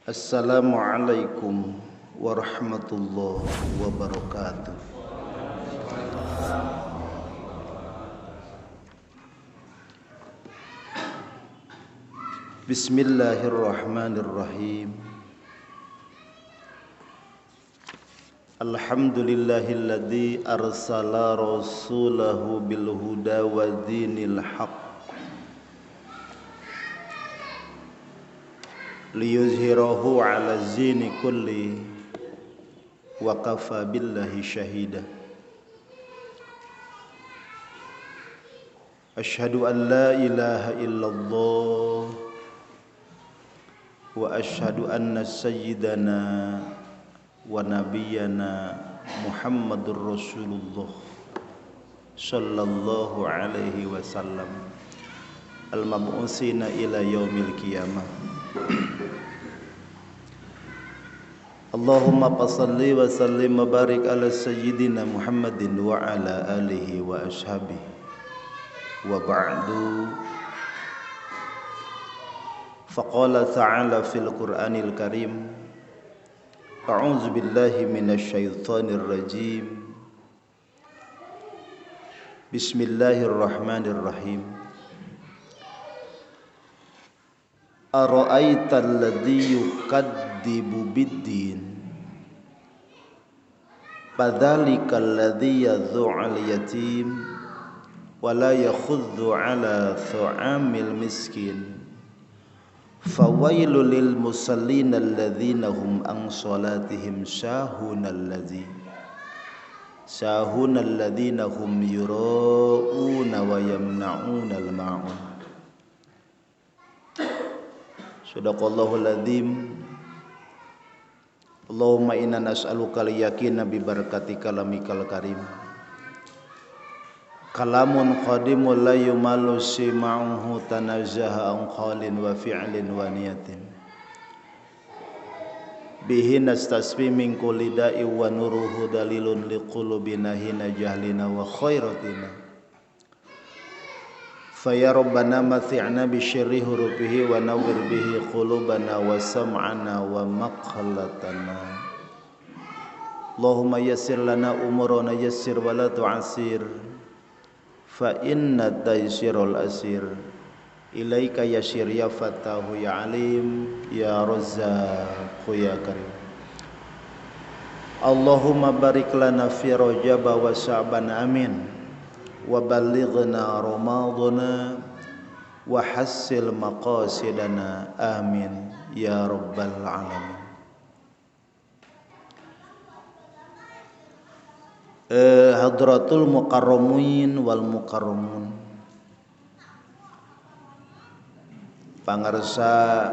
Assalamualaikum warahmatullahi wabarakatuh. Bismillahirrahmanirrahim. Alhamdulillahilladzi arsala rasulahu bil huda wa dinil haqq liyuzhirahu ala zini kulli wa kafa billahi syahida. Ashhadu an la ilaha illallah wa ashhadu anna sayyidana wa nabiyyana Muhammadur Rasulullah sallallahu alaihi wasallam al-mab'utsina ila yaumil qiyamah. Allahumma salli wa sallim wa barik ala sayyidina Muhammadin wa ala alihi wa ashabihi wa ba'du. Faqala ta'ala fil Qur'anil Karim, a'udzu billahi minasy syaithanir rajim. Bismillahirrahmanirrahim. Ara'aital ladzi yukadzibu biddin fadzalikal ladzi yadhu'ul yatim wa la yakhuddu 'ala thu'amil miskin fawailul lil musallin alladzina hum an salatihim sahunal ladzina hum yura'una wa yamna'unal ma'un. Sadaqallahul adzim. Allahumma inna nas'aluka al-yaqina bi barakati kalamikal karim. Kalamun qadimun la yumalu sima'uhu tanazzaha an qalin wa fi'lin wa niyatin. Bihi nastasfi min kulli da'i wa nuruhu dalilun liqulubina hina jahlina wa khairatina. Faya Rabbana mathi'na bisyirri hurufihi wa nawwir bihi qulubana wa sam'ana wa maqlatana. Allahumma yassir lana umurana yassir wa la tu'assir fa inna taysirul asir. Ilaika yassir ya Fattahu ya Alim ya Razzaq ya Karim. Allahumma barik lana fi Rajab wa Sya'ban amin. Wa ballighna ramadana wa hassil maqasidana amin ya rabbal alamin. Hadratul mukarramin wal mukarramun, pangarsa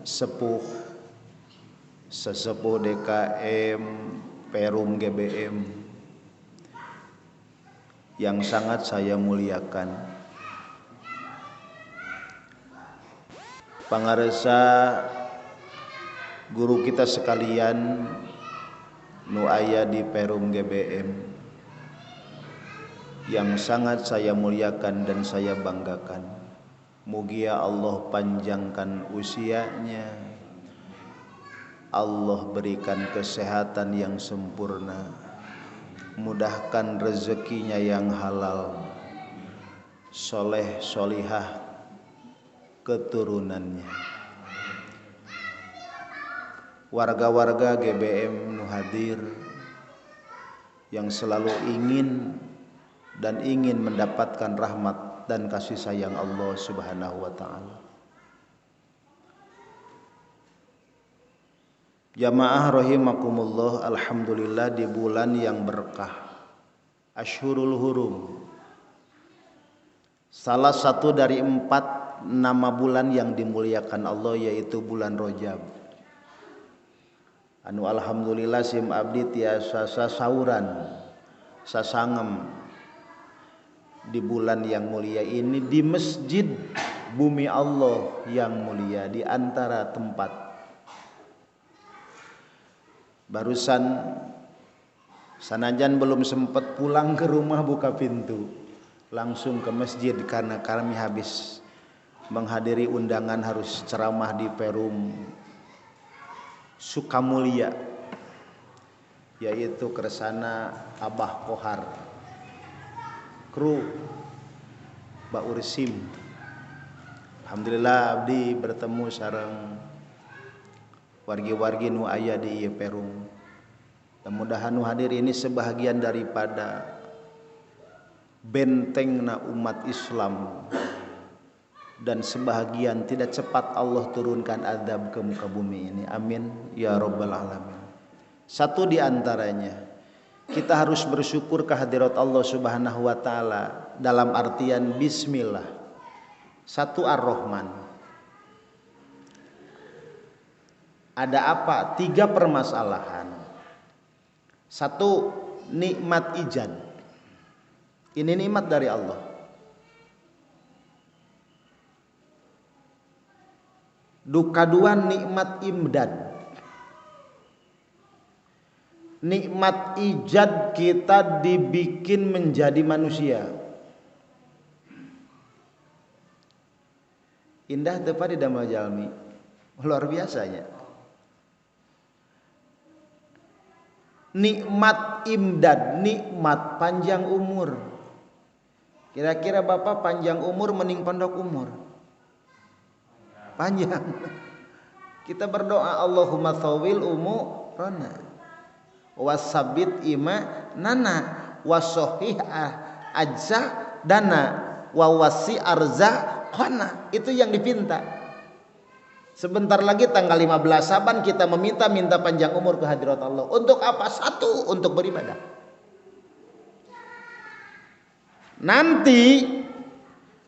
sesepuh DKM Perum GBM yang sangat saya muliakan, pangarsa guru kita sekalian nu aya di Perum GBM yang sangat saya muliakan dan saya banggakan. Mugia Allah panjangkan usianya, Allah berikan kesehatan yang sempurna, mudahkan rezekinya yang halal, soleh solihah keturunannya. Warga-warga GBM nu hadir yang selalu ingin mendapatkan rahmat dan kasih sayang Allah Subhanahu wa taala. Jamaah rahimakumullah, alhamdulillah di bulan yang berkah Ashhurul Hurum, salah satu dari 4 nama bulan yang dimuliakan Allah, yaitu bulan Rajab. Anu alhamdulillah sim abdi tiasa sasauran sasangem di bulan yang mulia ini di masjid bumi Allah yang mulia, di antara tempat. Barusan sanajan belum sempat pulang ke rumah buka pintu, langsung ke masjid karena kami habis menghadiri undangan harus ceramah di Perum Sukamulya, yaitu kersana Abah Kohar, kru Mbak Ursim. Alhamdulillah abdi bertemu sareng wargi-wargi nu aya di ieu Perum. Mudah-mudahan nu hadir ini sebahagian daripada bentengna umat Islam dan sebahagian tidak cepat Allah turunkan azab ke muka bumi ini. Amin ya rabbal alamin. Satu di antaranya, kita harus bersyukur kehadirat Allah Subhanahu wa taala dalam artian bismillah. Satu Ar-Rahman. Ada apa? 3 permasalahan. Satu, nikmat ijad. Ini nikmat dari Allah. Duka 2, nikmat imdad. Nikmat ijad kita dibikin menjadi manusia. Indah tepat di damel jalmi. Luar biasanya. Nikmat imdad, nikmat panjang umur. Kira-kira Bapak panjang umur mending pendek umur? Panjang. Kita berdoa Allahumma thawil umurana wasabit imanana wasohih ajza dana wawasi arzaqana. Itu yang dipinta. Sebentar lagi tanggal 15 Saban kita minta panjang umur ke hadirat Allah. Untuk apa? Satu, untuk beribadah. Nanti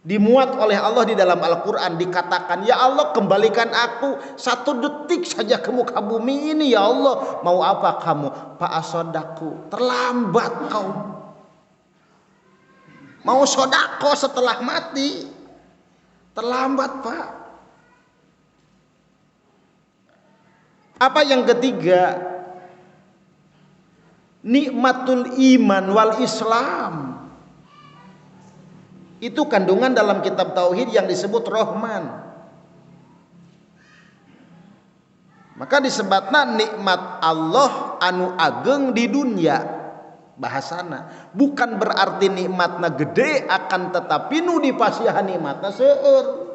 dimuat oleh Allah di dalam Al-Quran, dikatakan, ya Allah kembalikan aku 1 detik saja ke muka bumi ini ya Allah. Mau apa kamu? Pak asodaku, terlambat kau. Mau sodako setelah mati, terlambat Pak. Apa yang ketiga? Nikmatul iman wal Islam. Itu kandungan dalam kitab tauhid yang disebut Rahman. Maka disebutna nikmat Allah anu ageng di dunia. Bahasana bukan berarti nikmatna gede, akan tetapi nu dipasihan nikmatna seueur.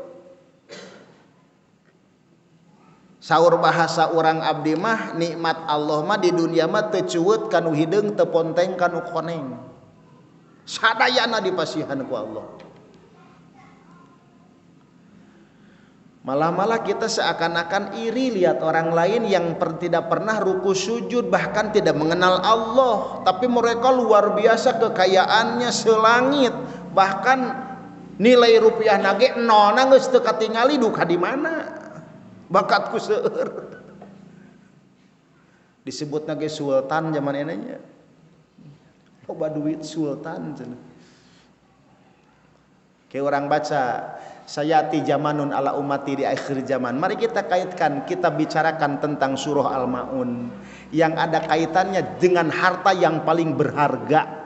Saur bahasa orang abdi mah, nikmat Allah mah di dunia mah teu cueut kanu hideung, teu ponteng kanu koneng. Sadayana dipasihan ku Allah. Malah kita seakan-akan iri lihat orang lain yang tidak pernah ruku sujud, bahkan tidak mengenal Allah, tapi mereka luar biasa kekayaannya selangit, bahkan nilai rupiah nage nona geus teu katingali, duka di mana? Bakatku seueur. Disebut nage sultan zaman enenya. Loba duit sultan cenah. Kayak orang baca sayati zamanun ala ummati di akhir zaman. Mari kita kaitkan, kita bicarakan tentang surah Al-Maun yang ada kaitannya dengan harta yang paling berharga.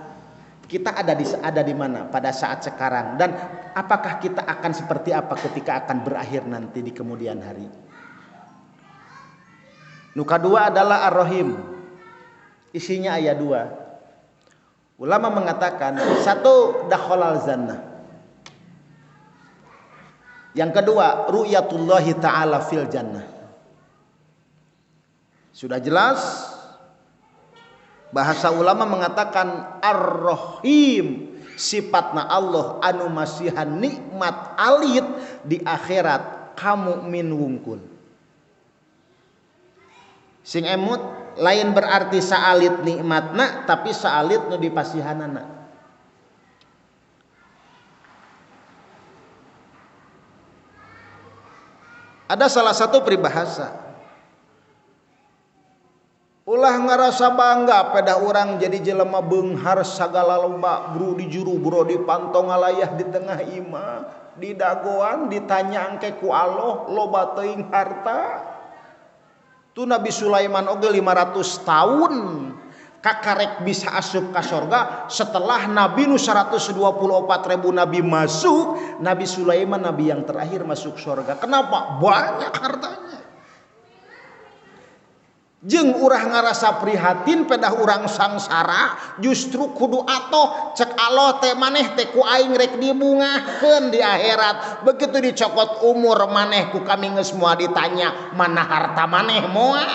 Kita ada di mana pada saat sekarang, dan apakah kita akan seperti apa ketika akan berakhir nanti di kemudian hari. Nuka 2 adalah Ar-Rahim. Isinya ayat 2. Ulama mengatakan, 1 dakhalal jannah. Yang kedua, ru'yatullahi ta'ala fil jannah. Sudah jelas, bahasa ulama mengatakan Ar-Rahim, sifatna Allah anu masihan nikmat alit di akhirat kamu min wungkul. Sing emut lain berarti saalit nikmatna, tapi saalit nu dipasihanana. Ada salah satu peribahasa, ulah ngerasa bangga pada orang jadi jelema beunghar sagala loba, bro di juru, bro di pantong alayah di tengah imah, di dagoan ditanya angke ku Allah loba teuing harta. Tu Nabi Sulaiman oge 500 tahun kakarek bisa asup ka sorga. Setelah Nabi nu 124.000 Nabi masuk, Nabi Sulaiman Nabi yang terakhir masuk sorga. Kenapa? Banyak hartanya. jeung urang ngarasa prihatin pedah urang sangsara justru kudu atoh cek Allah teh maneh teh ku aing rek dibungahkeun di akhirat. Begitu dicokot umur maneh ku kami geus moal ditanya mana harta maneh moal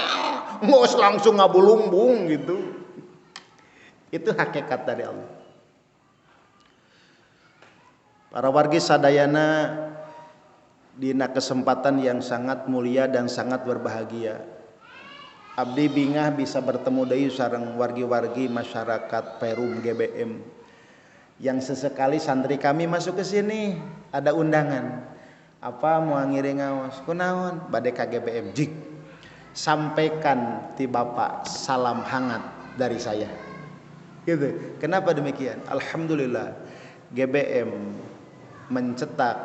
geus langsung ngabulumbung gitu. Itu hakikat dari Allah. Para wargi sadayana dina kesempatan yang sangat mulia dan sangat berbahagia, abdi bingah bisa bertemu deui sareng wargi-wargi masyarakat Perum GBM yang sesekali santri kami masuk ke sini ada undangan apa mau ngiring ngaos kunaon bade ka GBM jik sampaikan ti Bapak salam hangat dari saya gitu. Kenapa demikian? Alhamdulillah GBM mencetak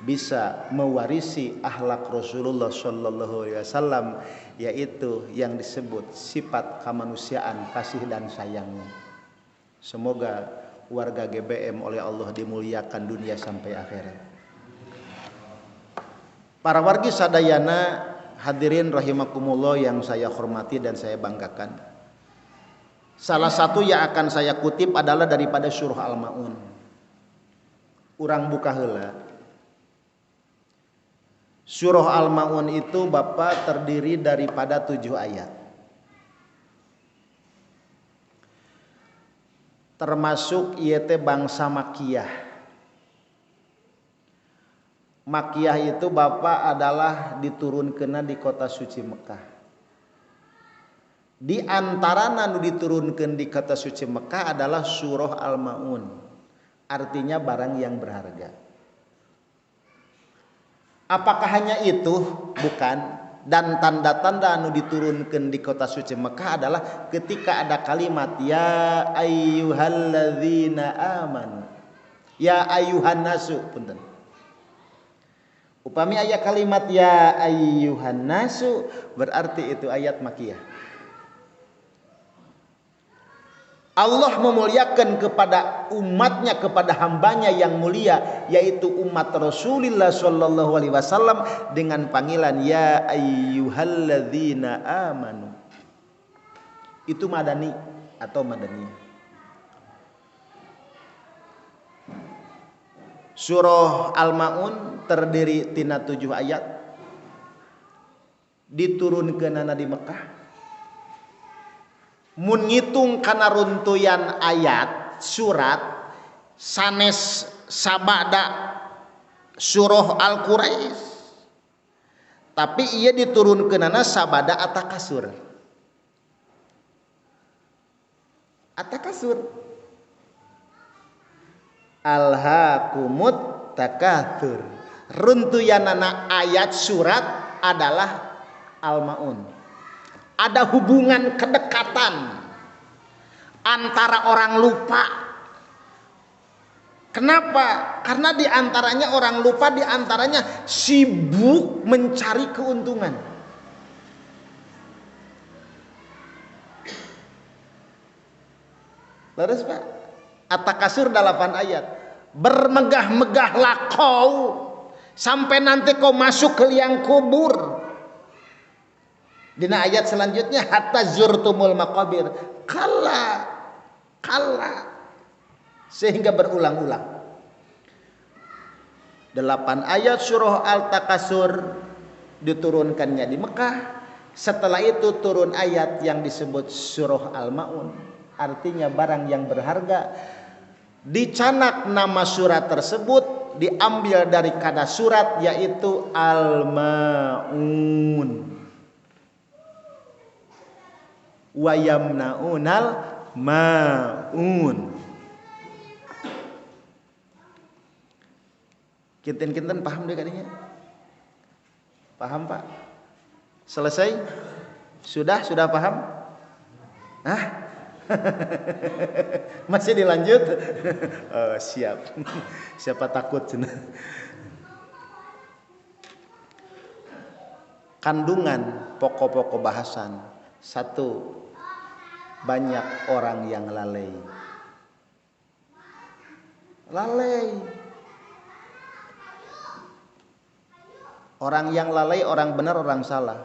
bisa mewarisi akhlak Rasulullah sallallahu alaihi wasallam, yaitu yang disebut sifat kemanusiaan, kasih dan sayangnya. Semoga warga GBM oleh Allah dimuliakan dunia sampai akhirat. Para wargi sadayana hadirin rahimakumullah yang saya hormati dan saya banggakan. Salah satu yang akan saya kutip adalah daripada surah Al-Maun. Urang buka heula. Surah Al-Maun itu Bapak terdiri daripada 7 ayat. Termasuk ieu teh bangsa Makkiyah. Makkiyah itu Bapak adalah diturunkeunna di kota suci Mekah. Di antara nu diturunkeun di kota suci Mekah adalah surah Al-Maun. Artinya barang yang berharga. Apakah hanya itu? Bukan. Dan tanda-tanda anu diturunkan di kota suci Mekah adalah ketika ada kalimat ya ayyuhalladzina amanu, ya ayyuhan nasu, punten. Upami aya kalimat ya ayyuhan nasu berarti itu ayat Makkiyah. Allah memuliakan kepada umatnya, kepada hambanya yang mulia, yaitu umat Rasulullah sallallahu alaihi wasallam dengan panggilan ya ayyuhalladzina amanu. Itu madani atau madaniyah. Surah Al-Maun terdiri tina 7 ayat, diturunkeunana di Mekah. Mun ngitung kana runtuyan ayat surat sanes sabada surah Al-Quraisy, tapi ia diturunkeunana sabada At-Takasur. At-Takasur alhaakumut takatsur. Runtuyanana ayat surat adalah Al-Maun. Ada hubungan kedekatan antara orang lupa. Kenapa? Karena diantaranya orang lupa, diantaranya sibuk mencari keuntungan. Terus Pak, At-Takasur 8 ayat. Bermegah-megahlah kau sampai nanti kau masuk ke liang kubur. Dina ayat selanjutnya hatta zurtumul maqabir. Kalla sehingga berulang-ulang. 8 ayat surah Al-Takasur diturunkannya di Mekah. Setelah itu turun ayat yang disebut surah Al-Maun, artinya barang yang berharga. Dicanak nama surat tersebut diambil dari kata surat, yaitu Al-Maun. Wa yamnaunal maun. Kinten-kinten paham deh kadinya? Paham Pak? Selesai? Sudah paham? Hah? Masih dilanjut? Oh, siap. Siapa takut? Kandungan pokok-pokok bahasan. 1, banyak orang yang lalai. Orang yang lalai, orang benar, orang salah.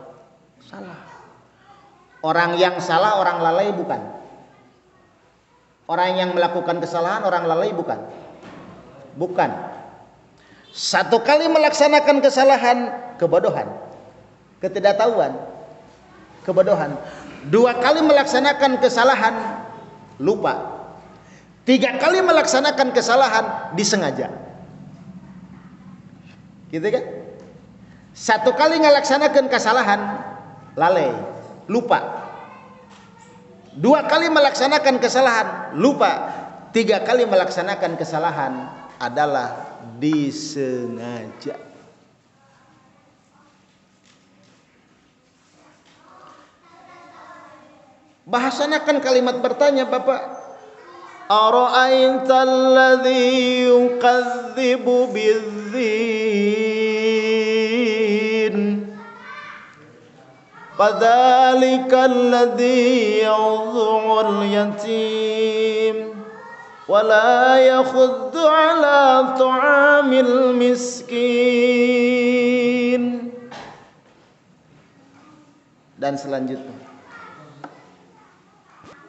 Orang yang salah, orang lalai bukan. Orang yang melakukan kesalahan, orang lalai bukan. Bukan. Satu kali melaksanakan kesalahan, kebodohan, ketidaktahuan, kebodohan. Dua kali melaksanakan kesalahan, lupa. Tiga kali melaksanakan kesalahan, disengaja. Gitu kan? Satu kali melaksanakan kesalahan, lalai, lupa. Dua kali melaksanakan kesalahan, lupa. Tiga kali melaksanakan kesalahan adalah disengaja. Bahasanakan kalimat bertanya Bapak. Ara'aital ladzi yukadzibu bidzin fadzalikal ladzi ya'dhu'ul yatim wala yakhuddu ala ta'amil miskin. Dan selanjutnya,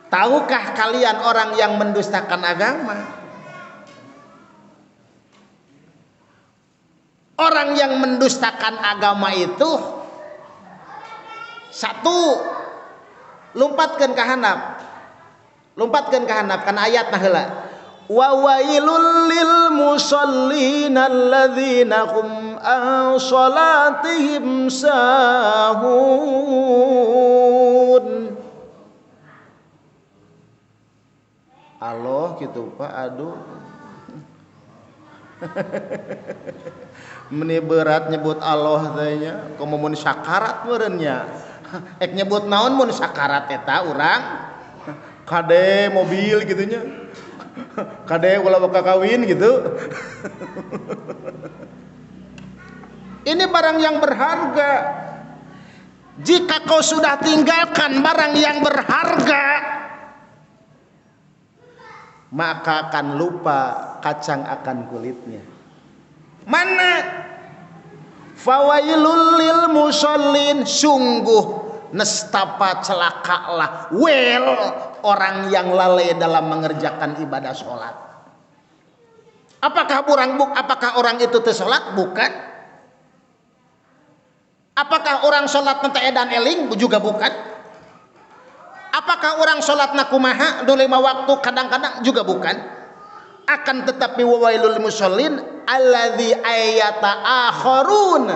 tahukah kalian orang yang mendustakan agama? Orang yang mendustakan agama itu satu, lompatkeun ka handap. Lompatkeun ka handap kana ayatna heula. Wa wailul lil musallin alladzina hum an salatihim sahun. Allah gitu Pak, aduh. Meni berat nyebut Allah teh nya, komo mun sakarat meureun nya. Ek nyebut naon mun sakarat eta urang? Kade mobil gitu nya. Kade ulah bakal kawin gitu. Ini barang yang berharga. Jika kau sudah tinggalkan barang yang berharga, maka akan lupa kacang akan kulitnya. Mana? Fawailul lil musallin, sungguh nestapa celakalah, well, orang yang lalai dalam mengerjakan ibadah sholat. Apakah orang itu teu sholat? Bukan. Apakah orang sholat nanti edan eling? Juga bukan. Apakah orang sholat nakumaha 5 waktu kadang-kadang? Juga bukan. Akan tetapi wawailul musallin alladzi ayata akharun.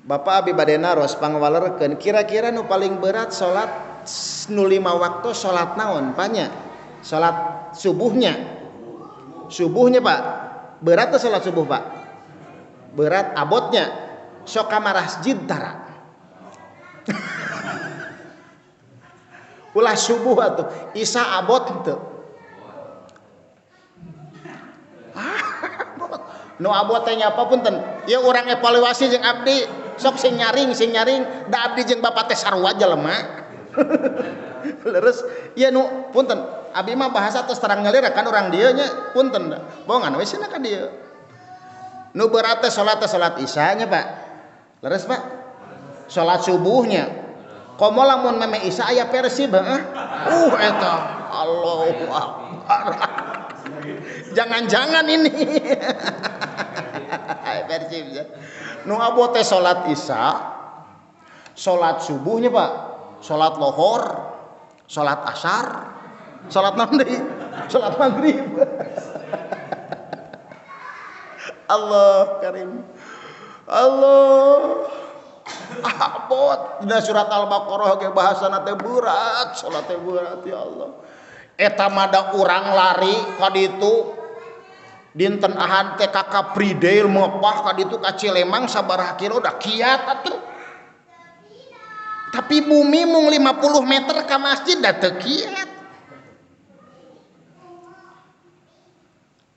Bapak abi badena ros pangwalerkeun, kira-kira nu paling berat salat nu 5 waktu salat naon panya? Salat subuhnya. Subuhnya Pak. Berat tuh salat subuh Pak. Berat abotnya. Sok ka masjid tara. Ulah subuh atuh, isya abot henteu. Nu abot teh nya apa punten? Ieu urang evaluasi jeung abdi, sok sing nyaring, da abdi jeung bapak teh sarua jelema. Leres, ieu nu punten, abdi mah bahasa tos terang ngalira kan urang dieu nya, punten da. Bohongan we cenah ka dieu. Nu berat teh salat isya nya Pak. Leres Pak? Salat subuhnya. Komo lamun meme isya aya Persib heuh. Eta Allahu Akbar. Jangan-jangan ini. Persib. Nu abot teh salat isya, salat subuhnya Pak, salat lohor, salat asar, salat naon deui? Salat maghrib. Allah Karim. Allah abot dina surat Al-Baqarah ge bahasana teh berat, salat teh berat ya Allah. Eta mada urang lari ka ditu dinten Ahad teh ka Capri Dail mepah ka ditu ka Cilemang sabaraha kilo da kiat atuh. Tapi bumi mung 50 meter ka masjid da teu kiat.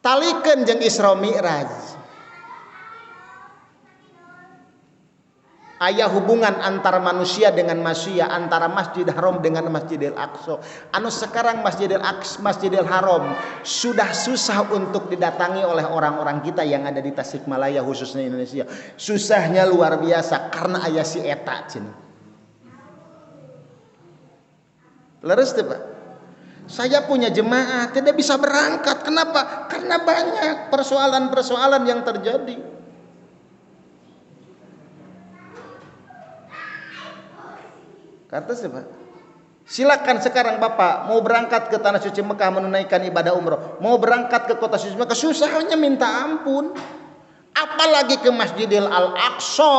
Talikeun jeung Isra Mi'raj. Aya hubungan antara manusia dengan manusia, antara Masjid Haram dengan Masjidil Aqsa. Anu sekarang Masjidil Haram sudah susah untuk didatangi oleh orang-orang kita yang ada di Tasikmalaya, khususnya Indonesia. Susahnya luar biasa karena aya si eta cina. Leres teh Pak. Saya punya jemaah tidak bisa berangkat. Kenapa? Karena banyak persoalan-persoalan yang terjadi. Kata siapa? Silakan sekarang Bapak mau berangkat ke Tanah Suci Mekah menunaikan ibadah umroh, mau berangkat ke kota suci Mekah, susahnya minta ampun. Apalagi ke Masjidil Al-Aqsa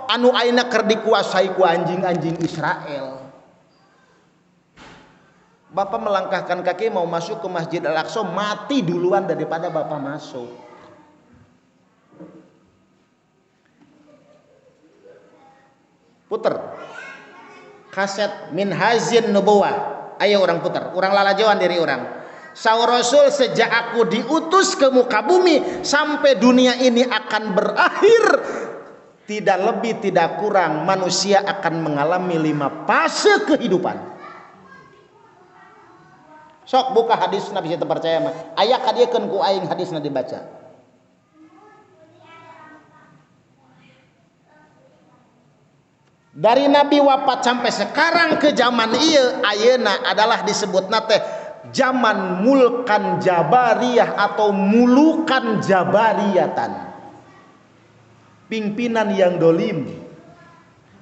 anu aina keur dikuasai ku anjing-anjing Israel. Bapak melangkahkan kaki mau masuk ke Masjid Al-Aqsa, mati duluan daripada Bapak masuk. Puter kaset Minhajin Nubuwah, ayo orang putar, orang lalajoan dari orang. Saur Rasul, sejak aku diutus ke muka bumi sampai dunia ini akan berakhir, tidak lebih tidak kurang manusia akan mengalami 5 fase kehidupan. Sok buka hadis Nabi bisa percaya mah. Aya kadiekeun ku aing hadisna dibaca. Dari Nabi wafat sampai sekarang ke zaman ieu ayeuna adalah disebut nate zaman mulkan jabariyah atau mulukan jabariyatan. Pimpinan yang dolim.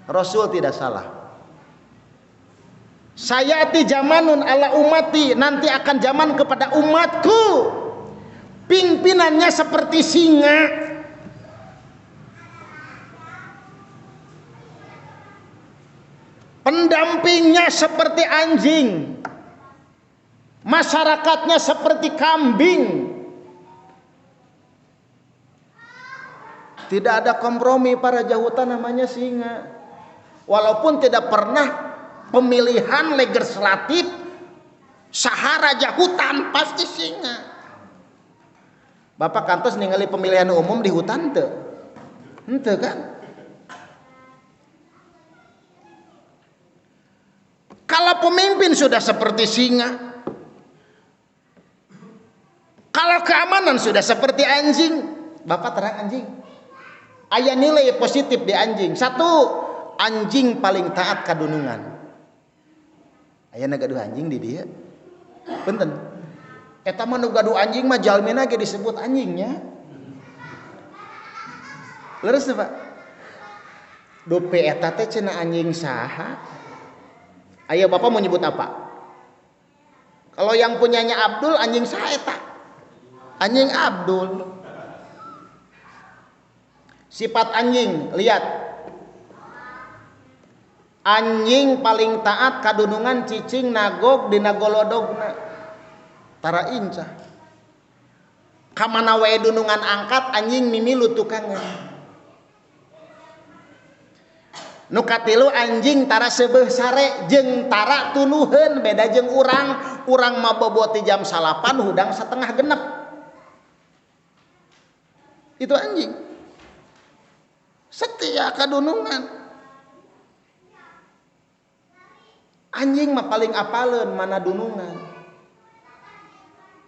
Rasul tidak salah. Sayati zamanun ala umati, nanti akan zaman kepada umatku. Pimpinannya seperti singa. Pendampingnya seperti anjing, masyarakatnya seperti kambing. Tidak ada kompromi para jahutan namanya singa. Walaupun tidak pernah pemilihan legislatif sahara jahutan pasti singa. Bapak kantos ningali pemilihan umum di hutan teu? Henteu kan? Kalau pemimpin sudah seperti singa, kalau keamanan sudah seperti anjing, Bapak terang anjing. Aya nilai positif di anjing. 1, anjing paling taat kadunungan. Aya gaduh anjing di dia. Punten. Eta mah nu gaduh anjing mah jalmina ge disebut anjingnya. Leres teh Pak. Dope eta teh cenah anjing saha? Ayo Bapak mau nyebut apa? Kalau yang punyanya Abdul, anjing saeta. Anjing Abdul. Sifat anjing, lihat. Anjing paling taat kadunungan cicing nagog dina golodogna. Tara incah. Kamana wae dunungan angkat anjing mimilu tukangan. Nu katilu anjing tara seubeuh sare jeung tara tunuheun, beda jeung urang mah bobo ti jam 8 hudang 6:30. Itu anjing setia kadunungan. Anjing mah paling apaleun mana dunungan.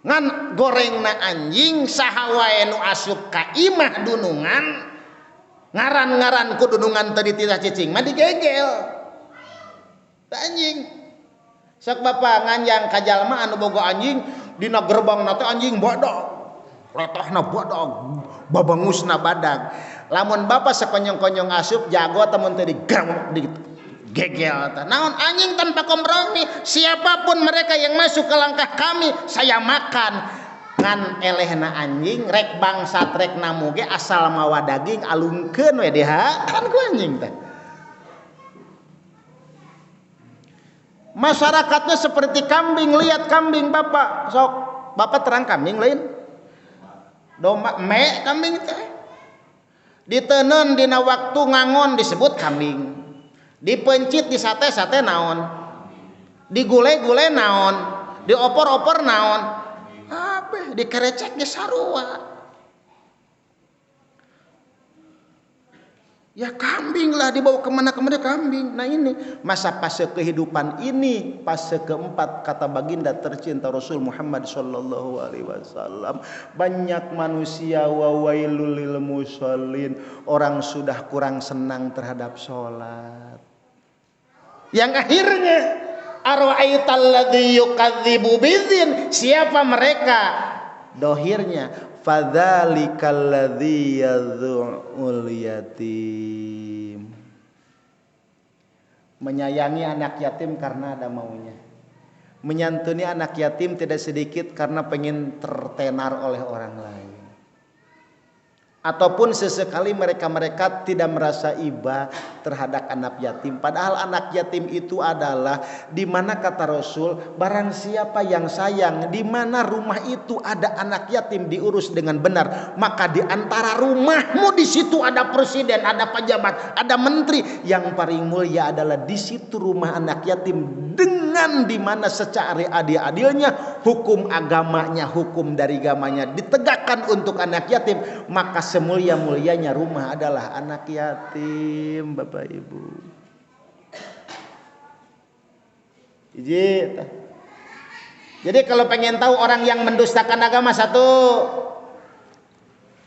Ngan gorengna anjing saha wae nu asup ka imah dunungan, ngaran-ngaran ku dunungan tadi titah cicing mah digegel anjing. Sok Bapak nganjang ka jalma anu boga anjing dina gerbangna teh anjing bodog, letahna bodog, babangusna badag. Lamun Bapak sekonyong-konyong asup jago temun teh digegel teh. Naon anjing tanpa kompromi, siapapun mereka yang masuk ke langkah kami saya makan. Ngan elehna anjing rek bangsat rek namuge asal mawa daging alungkeun we deha kan ku anjing teh. Masyarakatnya seperti kambing. Lihat kambing Bapak, sok Bapak terang kambing lain domba me kambing teh diteuneun dina waktu ngangon disebut kambing, dipencit di sate-sate naon, digule-gule naon, diopor-opor naon, apa dikerecek ge sarua. Ya kambing lah dibawa kemana-kemana kambing. Nah ini masa fase kehidupan ini, fase keempat kata baginda tercinta Rasul Muhammad sallallahu alaihi wasallam. Banyak manusia wawailul lil musallin, orang sudah kurang senang terhadap sholat. Yang akhirnya arwaital ladzi yukadzibu bidzin, siapa mereka? Dohirnya fadzalikal ladzi yadzu'ul yatim, menyayangi anak yatim karena ada maunya, menyantuni anak yatim tidak sedikit karena pengen tertenar oleh orang lain, ataupun sesekali mereka tidak merasa iba terhadap anak yatim. Padahal anak yatim itu adalah di mana kata Rasul, barang siapa yang sayang di mana rumah itu ada anak yatim diurus dengan benar, maka di antara rumahmu di situ ada presiden, ada pejabat, ada menteri, yang paling mulia adalah di situ rumah anak yatim, dengan di mana secara adil-adilnya hukum agamanya, hukum dari agamanya ditegakkan untuk anak yatim, maka semulia-mulianya rumah adalah anak yatim. Bapak Ibu, jadi kalau pengen tahu orang yang mendustakan agama, satu,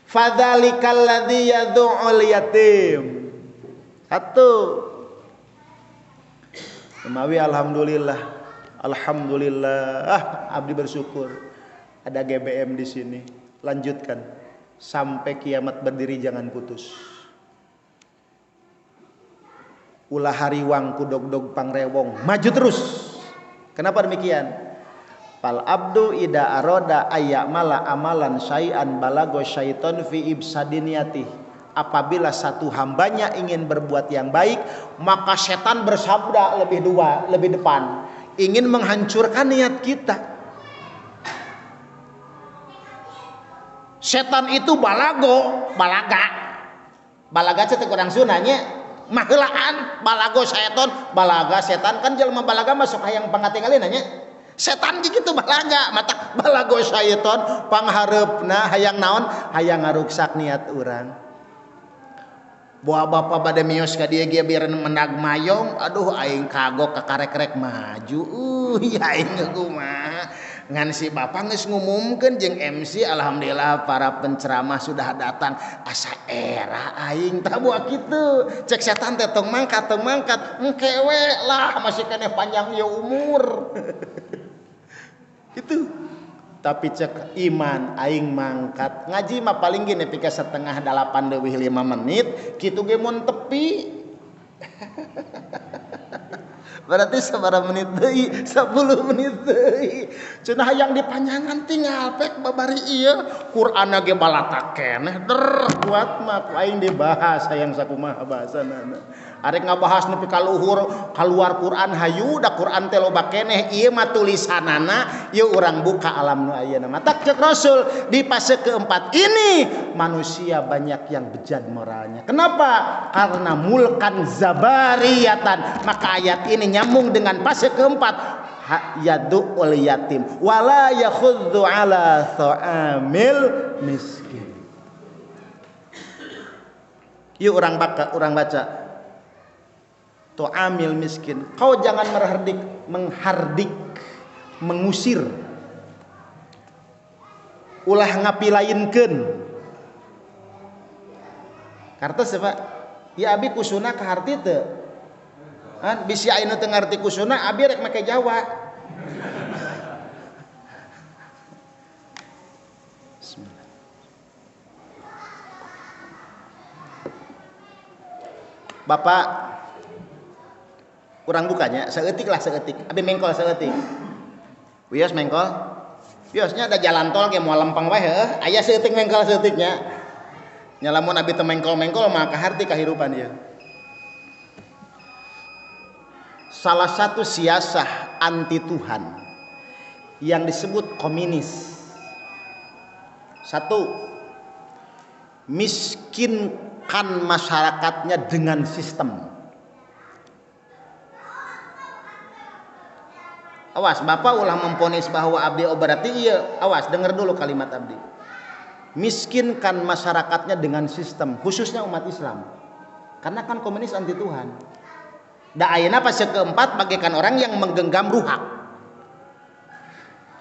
fadzalikal ladzi yad'ul yatim. Satu, Mawi alhamdulillah, abdi bersyukur ada GBM di sini. Lanjutkan sampai kiamat berdiri, jangan putus. Ulah hariwang kudog-dog pangrewong, maju terus. Kenapa demikian? Fal abdu ida aroda ayyamala amalan syai'an balago syaiton fi ibsadiniyati. Apabila satu hambanya ingin berbuat yang baik, maka setan bersabda lebih depan, ingin menghancurkan niat kita. Setan itu balaga cetek orang Sundanya mahelaan, balago setan, balaga setan kan jelema balaga masuk hayang pangatingalin nanya. Setan gitu balaga, mata balago setan pangharepna hayang naon, hayang ngaruksak niat urang. Bawa bapak pada mios ka dieu ge biar mendag mayong, aduh aing kagok kakarek-rek maju. Ya aing kumaha. Ngan si bapak geus ngumumkeun jeung MC, alhamdulillah para penceramah sudah datang. Asa era aing tah buat kitu. Cek setan teh tong mangkat engkewe lah masih keneh panjang ieu umur. Itu. Tapi cek iman aing mangkat ngaji mah paling ge nepi ka 7:30 leuwih 5 menit kitu ge mun tepi. Berarti sabaraha menit deui? 10 menit deui. Cenah hayang dipanjangan tinggal pek babari ieu. Qur'anna ge balata keneh kuat mah ku aing dibahas hayang sakumaha bahasanana. Arek ngabahas nepi ka luhur kaluar Quran hayu da Quran teh loba keneh ieu mah tulisanana ieu urang buka alam nu ayeuna mah. Tak cek Rasul di fase keempat ini manusia banyak yang bejat moralnya. Kenapa? Karena mulkan zabariyatan. Maka ayat ini nyambung dengan fase keempat, yadu'ul yatim wala yakhuddu ala tha'amil miskin. Yuk orang baca tu'amil miskin, kau jangan menghardik, mengusir, ulah ngapilainkeun. Kartos Pak, ya abi kusuna kaharti teu? Han bisi ayeuna teu ngarti kusuna, abi rek make Jawa. Bapak kurang bukanya seetik lah seetik, abi mengkol seetik. Wios mengkol, wiosnya ada jalan tol ge moal lempeng wae heuh, aya seetik mengkol seetiknya. Nya lamun abi teu mengkol-mengkol mah kaharti kahirupan ieu. Salah satu siasah anti Tuhan yang disebut komunis. Satu, miskinkan masyarakatnya dengan sistem. Awas, Bapak ulah memponis bahwa abdi berarti iya. Awas, dengar dulu kalimat abdi. Miskinkan masyarakatnya dengan sistem, khususnya umat Islam. Karena kan komunis anti Tuhan. Da ayeuna fase keempat bagaikan orang yang menggenggam ruhak.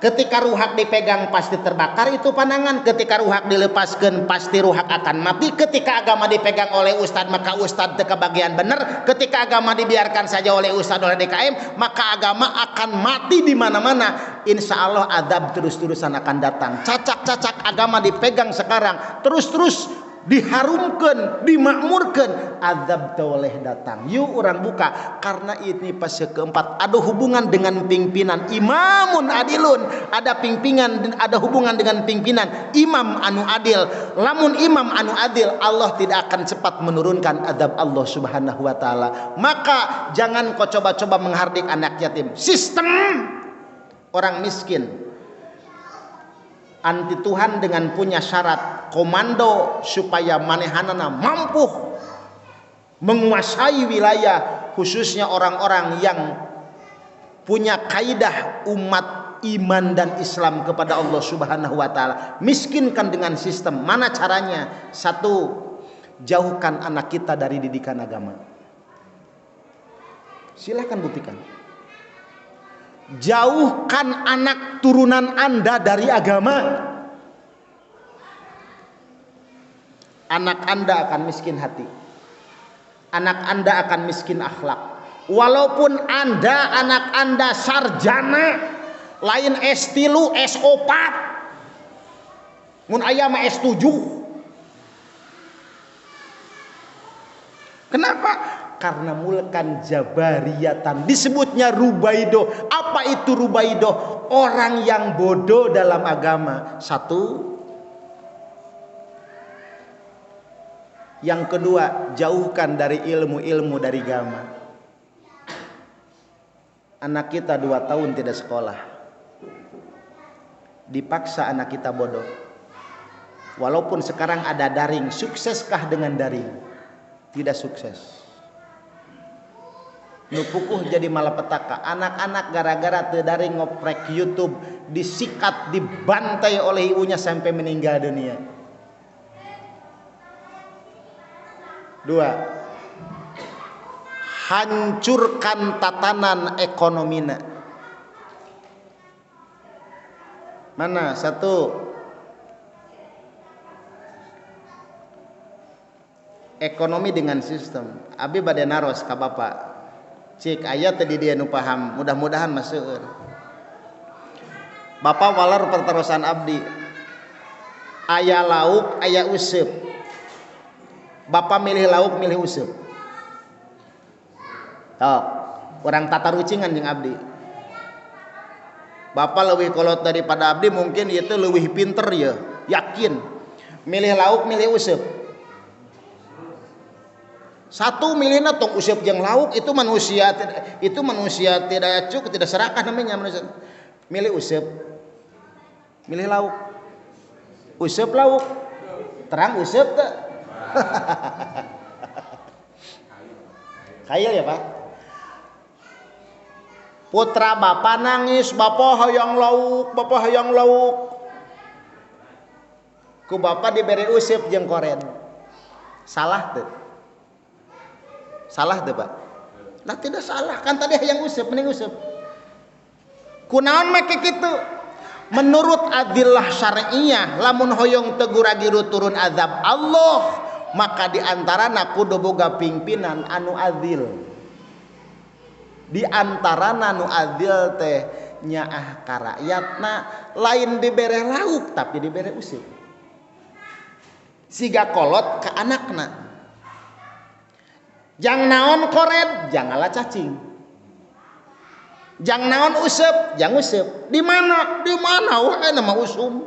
Ketika ruhak dipegang pasti terbakar itu panangan. Ketika ruhak dilepaskan pasti ruhak akan mati. Ketika agama dipegang oleh ustad maka ustad teu kebagian bener. Ketika agama dibiarkan saja oleh ustad oleh DKM maka agama akan mati di mana-mana. Insya Allah azab terus-terusan akan datang. Cacak-cacak agama dipegang sekarang terus-terus diharumkan, dimakmurkan, azab toleh datang. Yuk orang buka karena ini fase keempat ada hubungan dengan pimpinan imamun adilun, ada hubungan dengan pimpinan imam anu adil. Lamun imam anu adil, Allah tidak akan cepat menurunkan azab Allah Subhanahu wa taala. Maka jangan kau coba-coba menghardik anak yatim. Sistem orang miskin anti Tuhan dengan punya syarat komando supaya manehanana mampu menguasai wilayah, khususnya orang-orang yang punya kaidah umat iman dan Islam kepada Allah Subhanahu wa taala. Miskinkan dengan sistem. Mana caranya? Satu, jauhkan anak kita dari didikan agama. Silahkan buktikan. Jauhkan anak turunan Anda dari agama. Anak Anda akan miskin hati. Anak Anda akan miskin akhlak. Walaupun anak Anda sarjana, lain S3, S4, mun aya mah S7. Kenapa? Karena mulkan jabariyatan, disebutnya rubaido. Apa itu rubaido? Orang yang bodoh dalam agama. Satu. Yang kedua, jauhkan dari ilmu-ilmu dari agama. Anak kita 2 tahun tidak sekolah, dipaksa anak kita bodoh. Walaupun sekarang ada daring, sukseskah dengan daring? Tidak sukses. Nupukuh jadi malapetaka. Anak-anak gara-gara teu daring ngoprek YouTube disikat, dibantai oleh ibunya sampai meninggal dunia. 2. Hancurkan tatanan ekonomina. Mana? 1. Ekonomi dengan sistem. Abi bade naros ka Bapak. Cik ayat tadi dia nu paham, mudah-mudahan masuk. Bapak walar perterusan abdi. Aya lauk, aya useup. Bapak milih lauk, milih useup. Orang tata rucingan jeung abdi. Bapak leuwih kolot daripada abdi, mungkin itu leuwih pinter ya, yakin. Milih lauk, milih useup. Satu milihna tong useup jeung lauk, itu manusia tidak cukup, tidak serakah namanya manusia. Milih useup, milih lauk. Useup lauk, terang useup teh. Khayal ya Pak. Putra bapak nangis, bapak hayang lauk. Ku bapak diberi useup jeung koren. Salah teh. Salah deh Pak. Nah tidak salah, kan tadi yang useup, mending useup. Kunaon make kitu? Menurut adillah syar'iyah, lamun hoyong teguragiru turun azab Allah, maka diantarana kudu boga pimpinan anu adil. Diantarana anu adil teh nyaah ka rakyatna, lain dibere lauk tapi dibere useup. Siga kolot ka anakna. Jang naon koret, janganlah cacing. Jang naon useup, jang useup. Di mana? Di mana wae nama usum.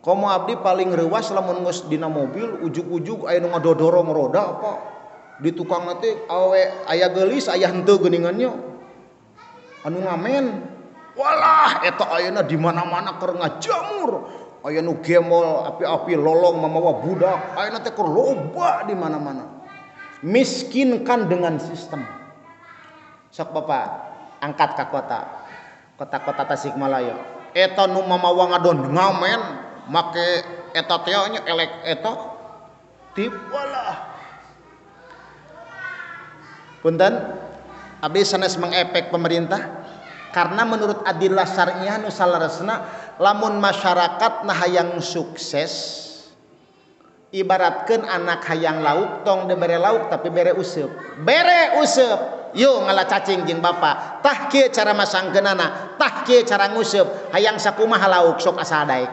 Komo abdi paling reuas lamun geus dina mobil ujug-ujug aya nu ngadodorong roda apa. Di tukang teh awe aya geulis aya henteu geuningannya. Anu ngamen. Walah eta ayeuna di mana-mana keur ngajamur. Aya nu gemol api-api lolong mamawa budak, ayeuna teh keur loba di mana-mana. Miskinkan dengan sistem. Sok Bapak angkat ka kota Tasikmalaya. Eta nu mamawa ngadon ngamen make eta teh nya elek eta Tibalah. Punten, abdi sanes mengepek pemerintah karena menurut adillah syar'iyyah nu salaresna lamun masyarakat nah hayang sukses ibaratkeun anak hayang lauk tong dibere lauk tapi bere useup. Bere useup. Yo ngalah cacing jeung bapa. Tah kieu cara masangkeunana, tah kieu cara nguseup, hayang sakumaha lauk sok asa daek.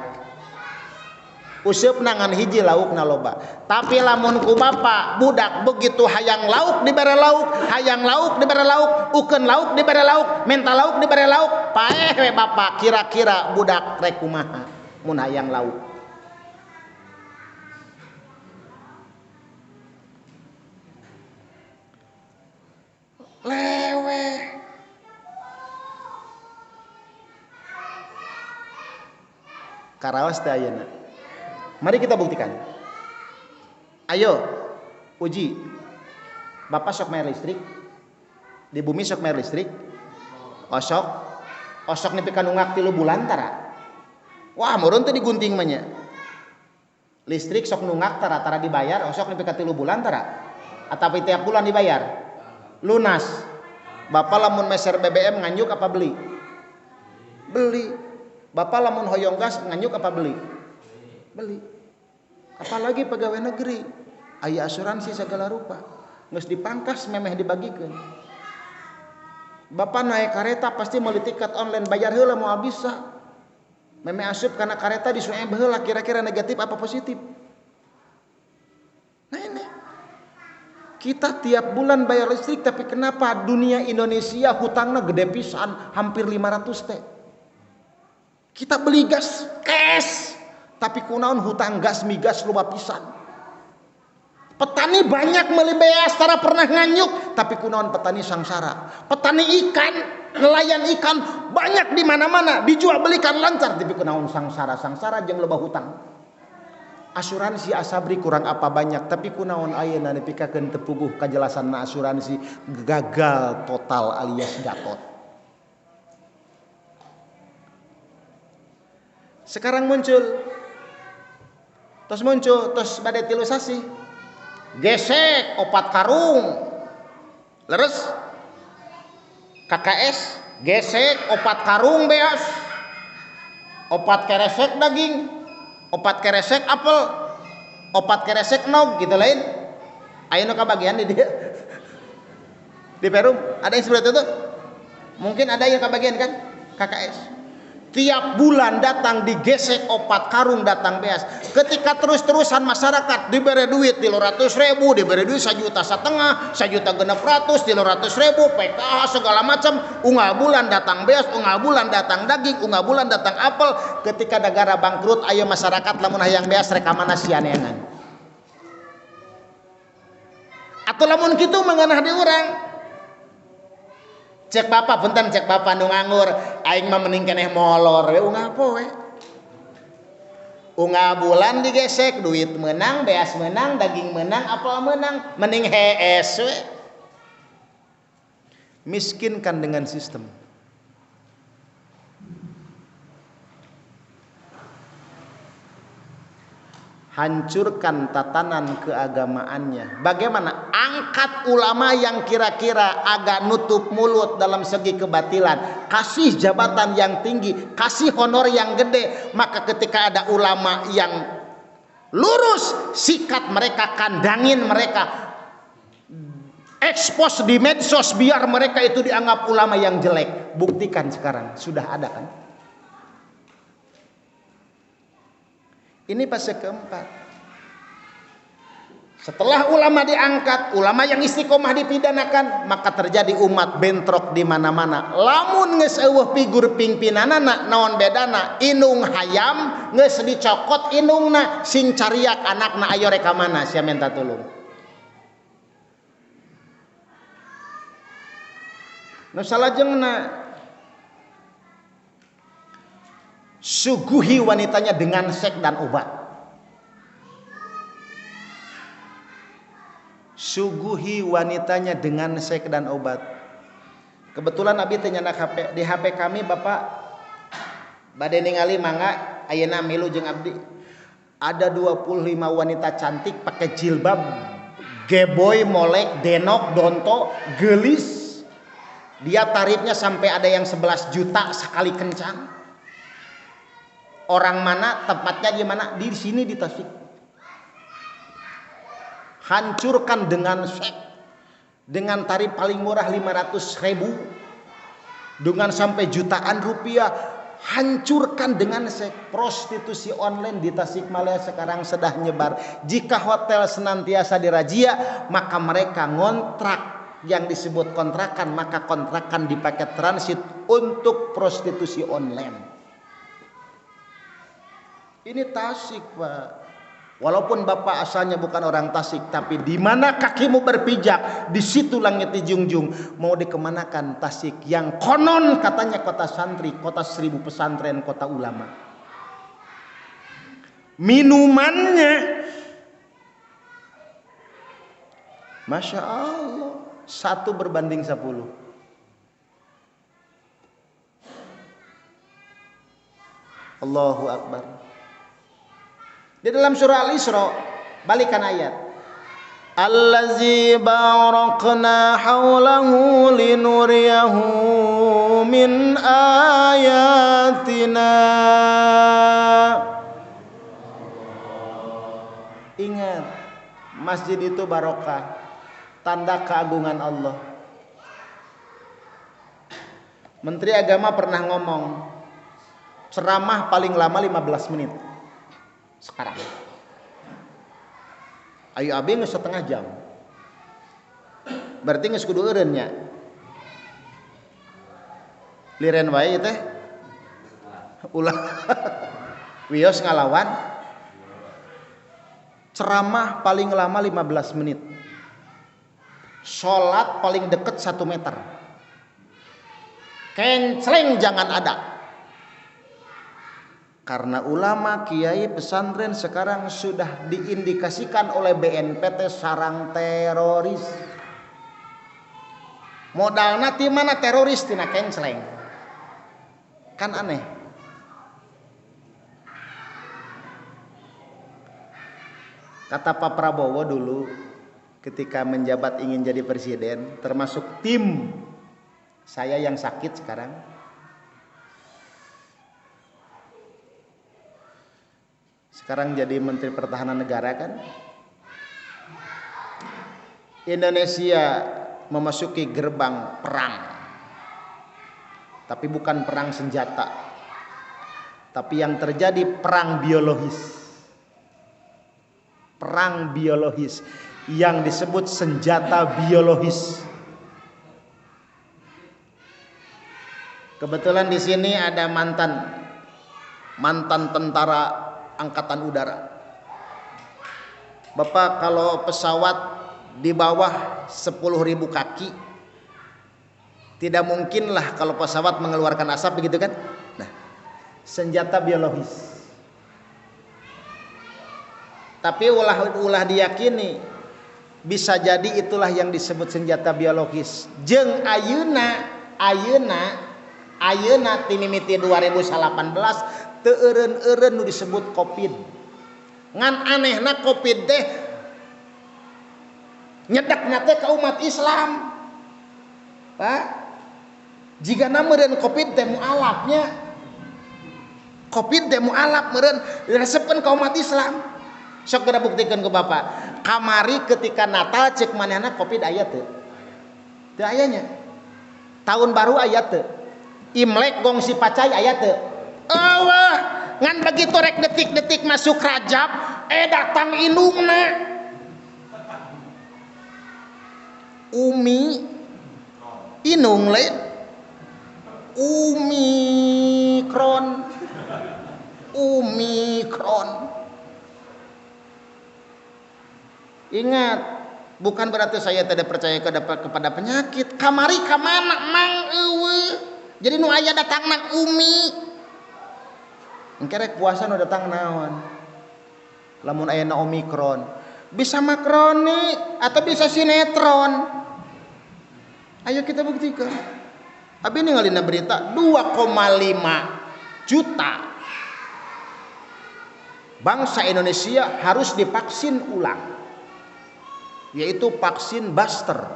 Useup nangan hiji laukna loba. Tapi lamun ku bapa budak begitu hayang lauk dibere lauk, hayang lauk dibere lauk, ukeun lauk dibere lauk, menta lauk dibere lauk, paeh we bapa kira-kira budak rek kumaha mun hayang lauk. Lewe. Karaos teh ayeuna. Mari kita buktikan. Ayo, uji. Bapak sok bayar listrik. Di bumi sok bayar listrik. Osok nepikeun nunggak 3 bulan tara. Wah, meureun teh digunting mah nya. Listrik sok nunggak tara dibayar, osok nepikeun 3 bulan tara. Atapi tiap bulan dibayar. Lunas. Bapak lamun meser BBM nganyuk apa beli? Beli. Bapak lamun hoyong gas nganyuk apa beli? Beli. Apalagi pegawai negeri aya asuransi segala rupa geus dipangkas memeh dibagikeun. Bapak naik kareta pasti meuli tiket online bayar heula moal bisa memeh asup kana kareta disueh heula kira-kira negatif apa positif. Nah ini kita tiap bulan bayar listrik tapi kenapa dunia Indonesia hutangna gede pisan hampir 500 teh. Kita beli gas cash tapi kunaon hutang gas migas loba pisan. Petani banyak meuli beas tara pernah nganyuk tapi kunaon petani sangsara. Petani ikan, nelayan ikan banyak di mana-mana dijual belikan lancar tapi kunaon sangsara jeung loba hutang. Asuransi asabri kurang apa banyak tapi kunaon ayeuna nepikeun teu puguh kajelasanna asuransi gagal total alias gatot. Sekarang muncul tos bade 3 sasi gesek 4 karung leres KKS gesek 4 karung beas 4 keresek daging 4 keresek apel 4 keresek nog gitu lain ayeuna kabagian di dia di Perum ada yang seperti itu mungkin ada yang kabagian kan KKS. Tiap bulan datang digesek 4 karung datang beas. Ketika terus-terusan masyarakat diberi duit 300.000, diberi duit 1,5 juta, 1,6 juta, 300.000, PKH segala macam. Unggal bulan datang beas, unggal bulan datang daging, unggal bulan datang apel. Ketika negara bangkrut, ayo masyarakat lamun hayang beas rekamana sianeangan. Atau lamun kitu mengenah di urang. Cek bapak punten cek bapak nu nganggur aing mah mending keneh molor we ungah poe ungah bulan digesek duit menang beas menang daging menang apel menang mending hees we miskinkan dengan sistem. Hancurkan tatanan keagamaannya. Bagaimana? Angkat ulama yang kira-kira agak nutup mulut dalam segi kebatilan. Kasih jabatan yang tinggi, kasih honor yang gede. Maka ketika ada ulama yang lurus, sikat mereka, kandangin mereka. Expose di medsos biar mereka itu dianggap ulama yang jelek. Buktikan sekarang, sudah ada kan? Ini fase keempat. Setelah ulama diangkat, ulama yang istiqomah dipidanakan, maka terjadi umat bentrok di mana-mana. Lamun geus eueuh figur pimpinanana naon bedana? Inung hayam geus dicokot inungna, sing cariak anakna ayo rek ka mana sia minta tulung. Nu salajengna suguhi wanitanya dengan seks dan obat. Suguhi wanitanya dengan seks dan obat. Kebetulan abi teh nyana HP di HP kami Bapak bade ningali mangga ayeuna milu jeung abdi. Ada 25 wanita cantik pakai jilbab, geboy, molek, denok, donto, gelis. Dia tarifnya sampai ada yang 11 juta sekali kencang. Orang mana, tempatnya di mana? Di sini di Tasik. Hancurkan dengan seks. Dengan tarif paling murah 500.000. Dengan sampai jutaan rupiah. Hancurkan dengan seks. Prostitusi online di Tasikmalaya sekarang sudah nyebar. Jika hotel senantiasa dirazia, maka mereka ngontrak yang disebut kontrakan, maka kontrakan dipakai transit untuk prostitusi online. Ini Tasik, Pak. Walaupun Bapak asalnya bukan orang Tasik, tapi di mana kakimu berpijak, di situ langit dijunjung. Mau dikemanakan Tasik yang konon katanya kota santri, kota 1000 pesantren, kota ulama. Minumannya, Masya Allah, 1 berbanding 10. Allahu Akbar. Di dalam surah Al-Isra, balikan ayat. Allazi barakna haulahu linuriyahu min ayatina. Ingat, masjid itu barokah, tanda keagungan Allah. Menteri Agama pernah ngomong, ceramah paling lama 15 menit. Sekarang ayo abi nges setengah jam, berarti nges kudu eureun nya liren wae teh ulah wios ngalawan. Ceramah paling lama 15 menit, sholat paling deket 1 meter, kenceleng jangan ada. Karena ulama, kiai, pesantren sekarang sudah diindikasikan oleh BNPT sarang teroris. Modalna ti mana teroris tina kenceleng. Kan aneh. Kata Pak Prabowo dulu ketika menjabat ingin jadi presiden, termasuk tim saya yang sakit sekarang. Sekarang jadi Menteri Pertahanan Negara kan. Indonesia memasuki gerbang perang. Tapi bukan perang senjata. Tapi yang terjadi perang biologis. Perang biologis yang disebut senjata biologis. Kebetulan di sini ada mantan tentara Angkatan Udara. Bapak kalau pesawat di bawah 10.000 kaki, tidak mungkinlah kalau pesawat mengeluarkan asap begitu kan. Nah, senjata biologis. Tapi ulah diyakini bisa jadi itulah yang disebut senjata biologis. Jeung ayeuna ti mimiti 2018 teu eureun-eureun nu disebut Covid. Ngan anehna Covid teh nyedekna teh ka umat Islam. Pak, jigana meureun Covid teh mualafnya. Covid teh mualaf meureun diresepkeun ka umat Islam. Sok kita buktikeun ke Bapak. Kamari ketika Natal cek manehna Covid aya teu? Teu aya nya. Tahun baru aya teu? Imlek gongsi pacai aya teu? Allah, ngan begitu rek detik-detik masuk Rajab, datang indungna. Umi inung lain. Omikron. Ingat, bukan berarti saya tidak percaya kepada penyakit. Kamari kamana mang eueuh. Jadi nu aya datangna umi. Engkerek puasa nu datang naon? Lamun aya Omikron, bisa makroni atau bisa sinetron. Ayo kita buktikan. Abi ningalina berita 2,5 juta bangsa Indonesia harus divaksin ulang, yaitu vaksin booster.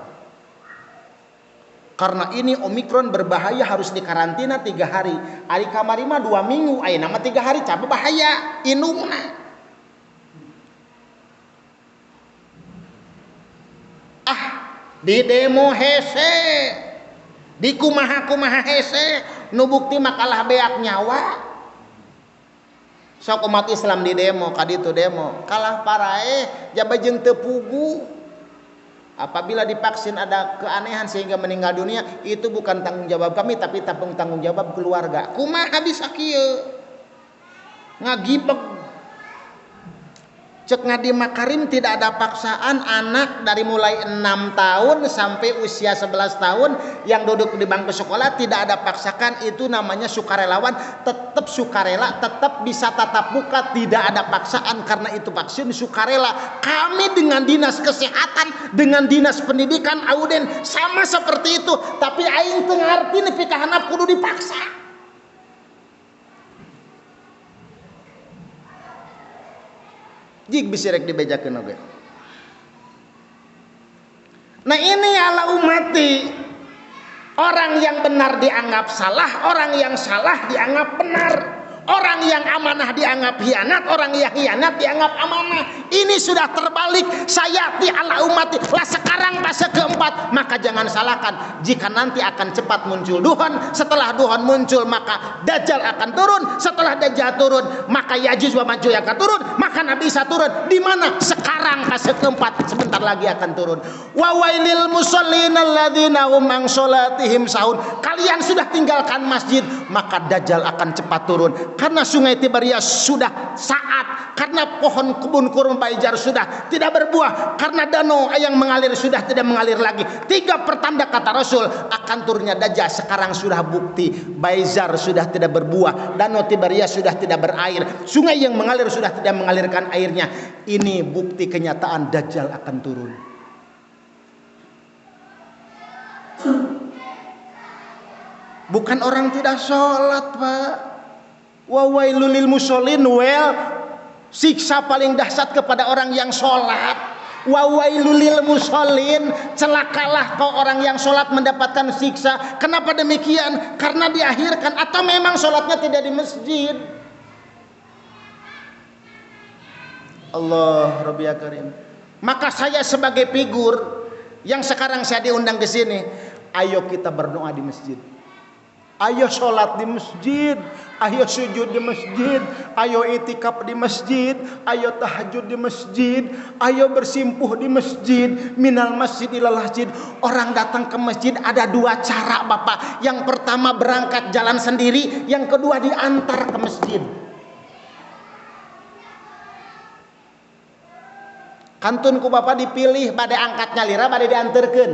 Karena ini Omikron berbahaya, harus dikarantina 3 hari. Ari kamari mah 2 minggu, aya nama 3 hari cabe bahaya indungna. Di demo hese, di kumaha-kumaha hese, nu bukti makalah beak nyawa. Sok umat Islam di demo, kaditu demo, kalah parae, jaba jeung teu pugu. Apabila divaksin ada keanehan sehingga meninggal dunia, itu bukan tanggung jawab kami, tapi tanggung jawab keluarga. Kumaha bisa kieu? Ngagibeg. Cek Nadiem Makarim tidak ada paksaan, anak dari mulai 6 tahun sampai usia 11 tahun yang duduk di bangku sekolah tidak ada paksakan, itu namanya sukarelawan, tetap sukarela, tetap bisa tatap muka, tidak ada paksaan karena itu vaksin sukarela. Kami dengan dinas kesehatan, dengan dinas pendidikan Auden sama seperti itu, tapi aing teu ngarti nepi ka handap kudu dipaksa. Jig bisa rek dibejakeun oge. Nah ini ala umati, orang yang benar dianggap salah, orang yang salah dianggap benar, orang yang amanah dianggap hianat, orang yang hianat dianggap amanah. Ini sudah terbalik. Sayati ala umati. Lah sekarang fase keempat, maka jangan salahkan jika nanti akan cepat muncul Duhan. Setelah Duhan muncul, maka Dajjal akan turun. Setelah Dajjal turun, maka Yajuj wa Majuj akan turun, maka Nabi Isa turun. Di mana? Sekarang fase keempat, sebentar lagi akan turun. Wa wailil musallin alladzina hum an sholatihim sahun. Kalian sudah tinggalkan masjid, maka Dajjal akan cepat turun. Karena sungai Tiberias sudah saat, karena pohon kebun kurma Baijar sudah tidak berbuah, karena danau yang mengalir sudah tidak mengalir lagi. 3 pertanda kata Rasul akan turunnya Dajjal. Sekarang sudah bukti, Baijar sudah tidak berbuah, danau Tiberias sudah tidak berair, sungai yang mengalir sudah tidak mengalirkan airnya. Ini bukti kenyataan Dajjal akan turun. Bukan orang tidak sholat, Pak. Wa wailul lil musallin, siksa paling dahsyat kepada orang yang sholat. Wa wailul lil musallin, celakalah kau orang yang sholat mendapatkan siksa. Kenapa demikian? Karena diakhirkan, atau memang sholatnya tidak di masjid. Allah Rabbi Karim. Maka saya sebagai figur yang sekarang saya diundang ke sini, ayo kita berdoa di masjid. Ayo sholat di masjid, ayo sujud di masjid, ayo itikaf di masjid, ayo tahajud di masjid, ayo bersimpuh di masjid. Minal masjid ilal masjid. Orang datang ke masjid ada 2 cara, Bapak. Yang pertama berangkat jalan sendiri, yang kedua diantar ke masjid. Kantun ku Bapak dipilih bade angkatnya lira bade dianterkeun.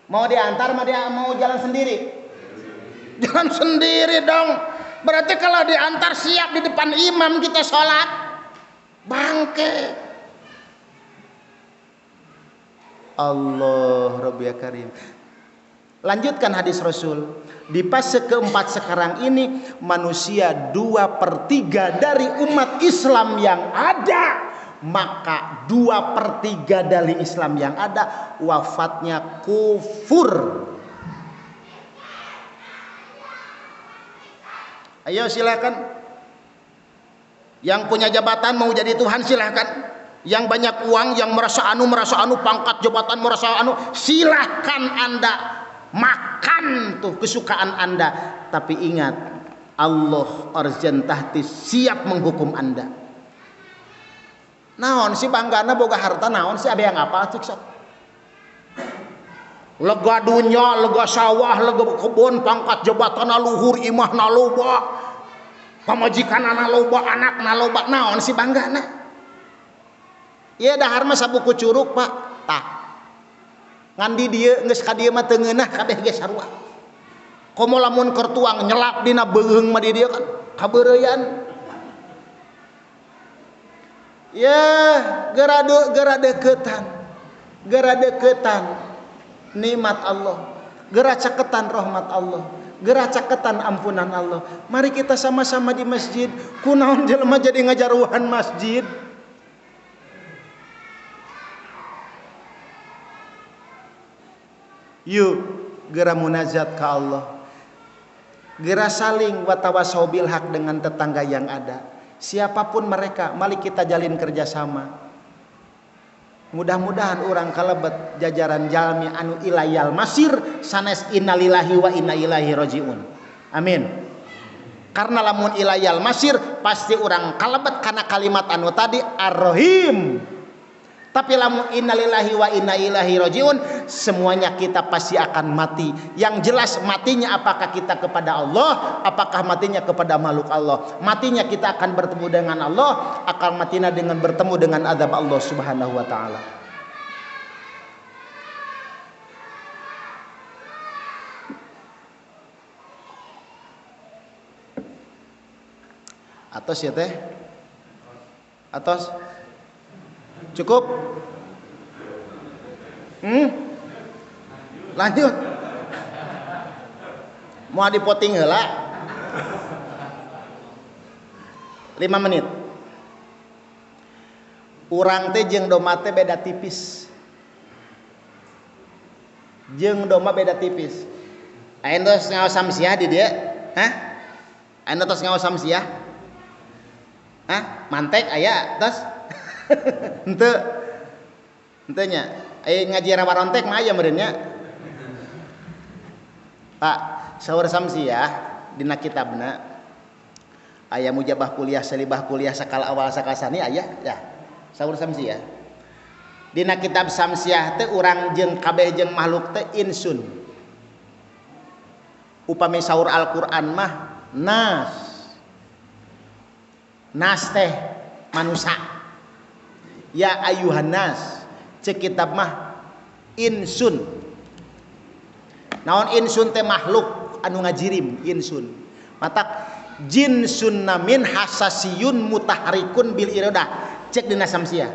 Mau diantar, mau jalan sendiri? Jalan sendiri dong. Berarti kalau diantar siap di depan imam kita sholat, bangke. Allah Rabbi Karim. Lanjutkan hadis Rasul. Di fase keempat sekarang ini, manusia 2/3 dari umat Islam yang ada, maka 2/3 dari Islam yang ada wafatnya kufur. Ayo silakan. Yang punya jabatan mau jadi Tuhan silakan. Yang banyak uang, yang merasa anu, pangkat jabatan merasa anu, silakan Anda makan tuh kesukaan Anda. Tapi ingat, Allah arjan tahtis siap menghukum Anda. Naon si banggana boga harta, naon si ada yang apa cik sok? Lega dunya, lega sawah, lega kebun, pangkat jabatan luhur, imah naloba, pamajikan naloba, anak naloba, naon si banggana? Iya dahar mah sabuku curug Pak, tah. Ngandi dia geus ka dieu mah teu ngeunah kabeh ge sarua. Komo lamun keur tuang nyelap dina beung mah di dieu kan kabeureuyan. Ya, gera deketan nikmat Allah, gera caketan rahmat Allah, geura caketan ampunan Allah. Mari kita sama-sama di masjid. Kunaon jelema jadi ngajaruhan masjid? Yuk geura munajat ka Allah. Geura saling watawasau bil haq dengan tetangga yang ada. Siapapun mereka, mari kita jalin kerjasama. Mudah-mudahan orang kalebet jajaran jalmi anu ilayal masir sanes innalillahi wa inna ilaihi rajiun. Amin. Karena lamun ilayal masir pasti orang kalebet karena kalimat anu tadi ar-rahim. Tapi lamun innalillahi wa inna ilaihi rajiun, semuanya kita pasti akan mati. Yang jelas matinya apakah kita kepada Allah, apakah matinya kepada makhluk Allah. Matinya kita akan bertemu dengan Allah, akan matinya dengan bertemu dengan azab Allah Subhanahu wa taala. Atos ya teh? Atos? Cukup? Lanjut. Mau dipoting heula? 5 menit. Urang teh jeung doma teh beda tipis. Jeung doma beda tipis. Ayeuna tos ngaos samsiah di dieu? Hah? Ayeuna tos ngaos samsiah? Hah? Mantek aya tos? Henteu. Henteu nya. Aya ngaji rawarontek mah aya meureun nya. Pak, saur samsiah dina kitabna aya mujabah kuliah salibah kuliah sakal awal sakal sani aya ya. Saur samsiah. Dina kitab samsiah teh urang jeung kabeh jeung makhluk teh insun. Upami saur Al-Qur'an mah nas. Nas teh manusia. Ya ayuhan nas. Cek kitab mah insun. Naon insun teh makhluk anu ngajirim insun. Matak jinsun namin hasasiyun mutaharikun bil iradah. Cek dina samsiah.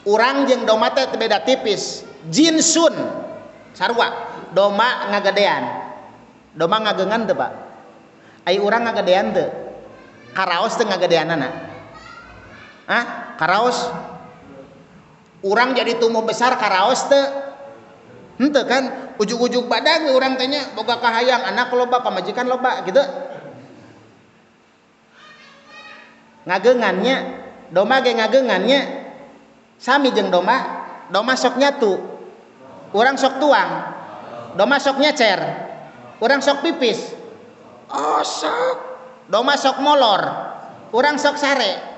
Urang jeung doma teh beda tipis. Jinsun sarua, doma ngagadean. Doma ngageungan teu, Pak? Ai urang ngagadean teu? Karaos teu ngagadeanana. Hah? Karaos? Urang jadi tumbuh besar karaos teu? Henteu kan? Ujug-ujug badag urang teh nya boga kahayang anak loba pamajikan loba gitu. Ngageungannya doma ge ngageungannya sami jeung doma. Doma sok nyatu. Urang sok tuang. Doma sok nyecer. Urang sok pipis. Oh sok. Doma sok molor. Urang sok sare.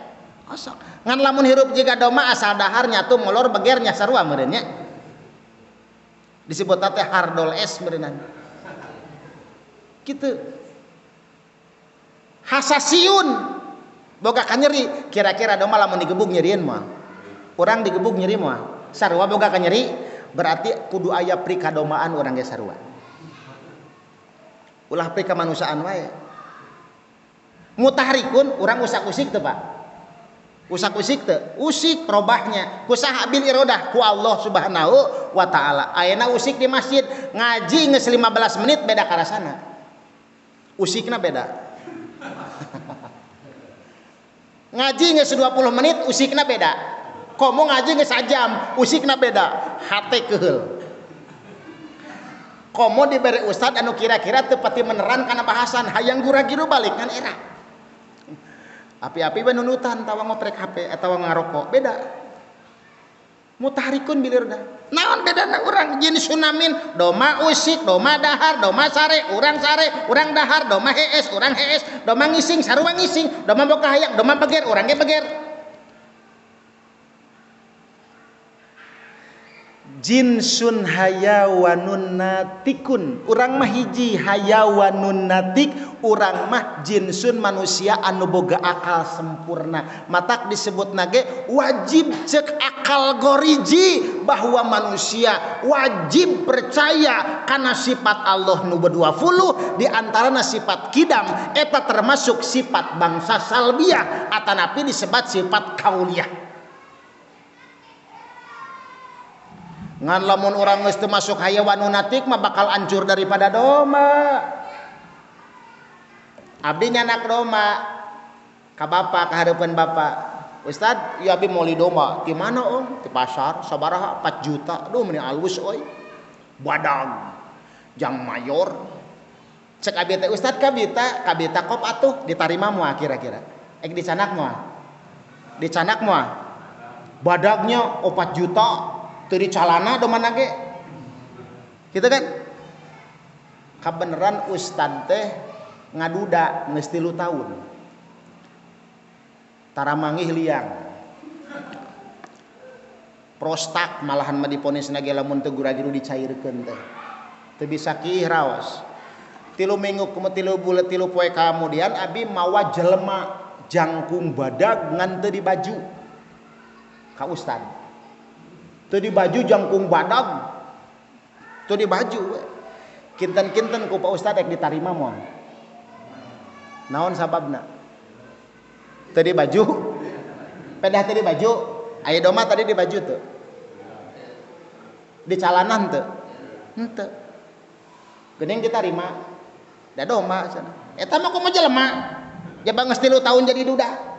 Osok. Ngan lamun hirup jiga doma asal dahar nyatu molor begernya sarua meureun nya. Disebut teh hardol es meureunna. Kitu. Hasasiun boga kanyeri, kira-kira doma lamun digebug nyerieun moal. Urang digebug nyeri moal. Sarua boga kanyeri, berarti kudu aya prikadomaan urang ge sarua. Ulah prikamanusiaan wae. Mutahrikun urang usak-usik teu, Pak? Usak-usik teu? Usik robahnya kusaha bil iradah ku Allah Subhanahu wa taala. Ayeuna usik di masjid ngaji geus 15 menit beda karasana. Usikna beda. Ngaji geus 20 menit usikna beda. Komo ngaji geus sajam usikna beda. Hate keheul. Komo diberi ustad anu kira-kira teu pati meneran kana bahasan hayang gura-giru balik kan era. Api-api we nunutan tawa ngoprek HP atawa ngarokok beda. Mutahrikun bilirda. Naon bedana urang jenis sunamin doma usik, doma dahar, doma sare, urang dahar, doma hees, urang hees, doma ngising, sarua ngising, doma boga hayang, doma beger, urang ge beger. Jinsun hayawanun natikun. Urang mah hiji hayawanun natik, urang mah jinsun manusia anu boga akal sempurna. Matak disebut nage wajib cek akal goriji bahwa manusia wajib percaya karena sifat Allah nu 20 di antarana sifat kidam eta termasuk sifat bangsa salbiah atanapi disebut sifat kauliyah. Ngan lamun urang geus teu masuk hayawan nunatik mah bakal hancur daripada doma. Abdi nyanak doma ka bapa, ka hareupeun bapa. Ustad, ieu abdi meuli doma. Di mana om? Di pasar. Sabaraha? 4 juta. Duh meni alus euy. Badag. Jang mayor. Cek abdi teh, Ustad kabita kop atuh ditarima moal kira-kira. Dicanak moal. Dicanak moal. Badagnya 4 juta. Teu dicalana domana ge. Kitu kan? Kabeneran ustad teh ngaduda geus 3 tahun. Tara mangih liang. Prostak malahan mah diponisna ge lamun teu gura-guru dicairkeun teh. Teu bisa kieu raos. 3 minggu kemudian 3 poe kemudian abi mawa jelema jangkung badag ngan teu dibaju. Ka ustad. Teu dibaju jangkung badag. Teu dibaju. Kinten-kinten ku Pak Ustad rek ditarima moal. Naon sababna? Teu dibaju. Pedah teu dibaju. Aya doma tadi dibaju teu. Dicalanan teu. Henteu. Geuning ditarima. Da doma cenah. Eta mah kumaha jelema? Jaba geus 3 tahun jadi duda.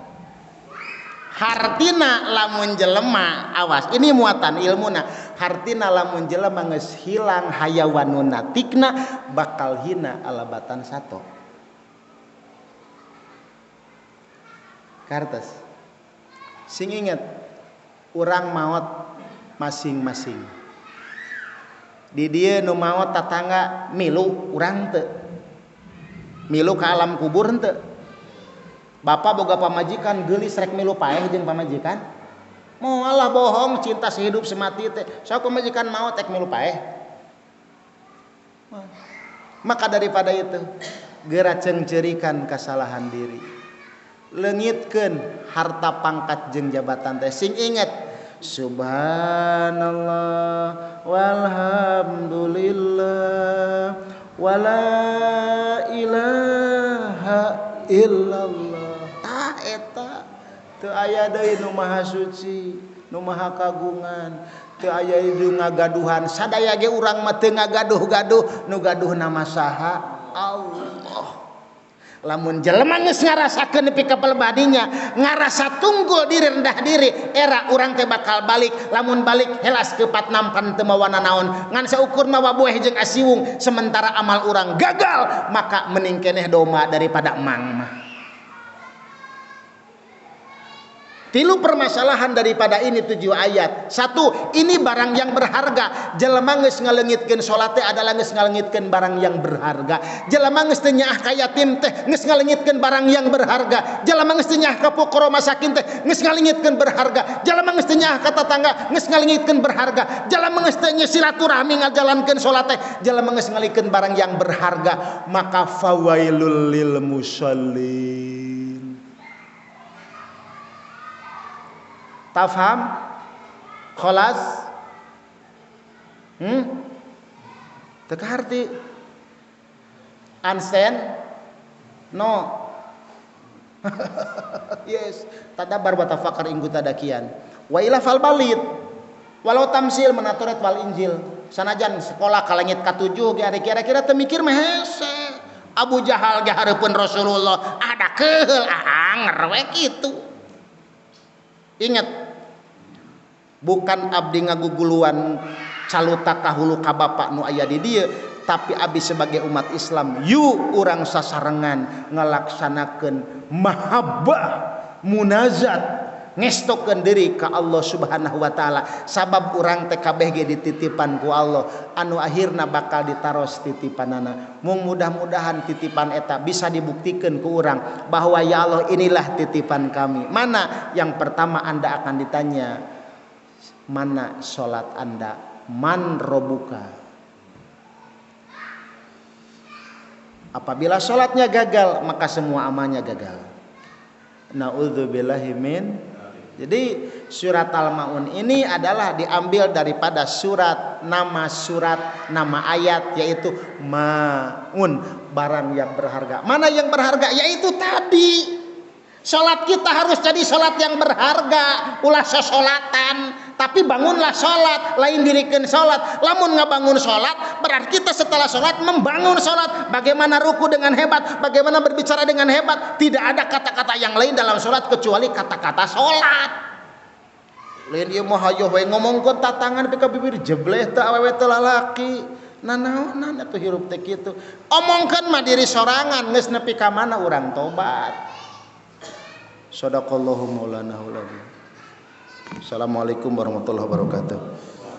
Hartina lamun jelema, awas ini muatan ilmuna. Hartina lamun jelema geus hilang hayawan natikna bakal hina alabatan sato. Kartos. Sing inget urang maot masing-masing. Di dieu nu maot tatangga milu urang teu. Milu ka alam kubur henteu. Bapak boga pamajikan geulis rek milu paeh jeung pamajikan. Moalah bohong cinta sehidup semati teh. Sok pamajikan maot rek milu paeh. Maka daripada itu geura ceungceurikan kesalahan diri. Leungitkeun harta pangkat jeung jabatan teh. Sing inget subhanallah walhamdulillah wala ilaha illallah. Eta teu aya deui nu maha suci, nu maha kagungan, teu aya nu ngagaduhan. Sadaya ge urang mah teu ngagaduh-gaduh, nu gaduh nama saha? Allah. Lamun jelema geus ngarasakeun nepi ka pelebadinya, ngarasa tunggul diri rendah diri, era urang teh bakal balik. Lamun balik helas keupat nampan teu mawana naon. Ngan saukur mawa bueh jeung asiwung, sementara amal urang gagal, maka mending keneh doma daripada emang mah. 3 permasalahan daripada ini 7 ayat. 1, ini barang yang berharga. Jelema geus ngaleungitkeun salat teh adalah geus ngaleungitkeun barang yang berharga. Jelema geus teu nyaah ka yatim teh geus ngaleungitkeun barang yang berharga. Jelema geus teu nyaah ka fuqara masakin teh geus ngaleungitkeun berharga. Jelema geus teu nyaah ka tetangga geus ngaleungitkeun berharga. Jelema geus teu silaturahmi ngajalankeun salat teh jelema geus ngaleungitkeun barang yang berharga. Maka fawailul lil musallin. Tafham? Kholas? Teu kaharti. Understand? No. Yes. Tadabar wa tafakkar inggu tadakian. Wa ila fal balid. Walau tamsil menatoret wal injil. Sanajan sekolah ka langit ka-7 ge ari kira-kira teu mikir mah hese. Abu Jahal ge hareupeun Rasulullah ada keheul anger we kitu. Ingat, bukan abdi ngaguguluan caluta kahulu ka bapa nu aya di dieu, tapi abdi sebagai umat Islam yu urang sasarengan ngalaksanakeun mahabbah munazat ngestokeun diri ka Allah Subhanahu wa taala. Sabab urang teh kabeh ge dititipan ku Allah, anu akhirna bakal ditaros titipanana. Mung mudah-mudahan titipan eta bisa dibuktikeun ku urang bahwa ya Allah inilah titipan kami. Mana? Yang pertama Anda akan ditanya, mana salat Anda? Man robuka? Apabila salatnya gagal, maka semua amalnya gagal. Na'udzubillahi min. Jadi surat Al-Maun ini adalah diambil daripada nama ayat, yaitu maun, barang yang berharga. Mana yang berharga? Yaitu tadi Salat kita harus jadi salat yang berharga, ulah sosolatan, tapi bangunlah salat, lain dirikeun salat. Lamun ngabangun salat, berarti kita setelah salat membangun salat. Bagaimana ruku dengan hebat, bagaimana berbicara dengan hebat. Tidak ada kata-kata yang lain dalam salat kecuali kata-kata salat. Lain ieu mah hayo we ngomongkeun tatangan pika bibir jebleh teh awewe teh lalaki. Nanaonan atuh hirup teh kitu. Omongkeun mah diri sorangan geus nepi ka mana urang tobat. Shadaqallahu maulana. Assalamualaikum warahmatullahi wabarakatuh.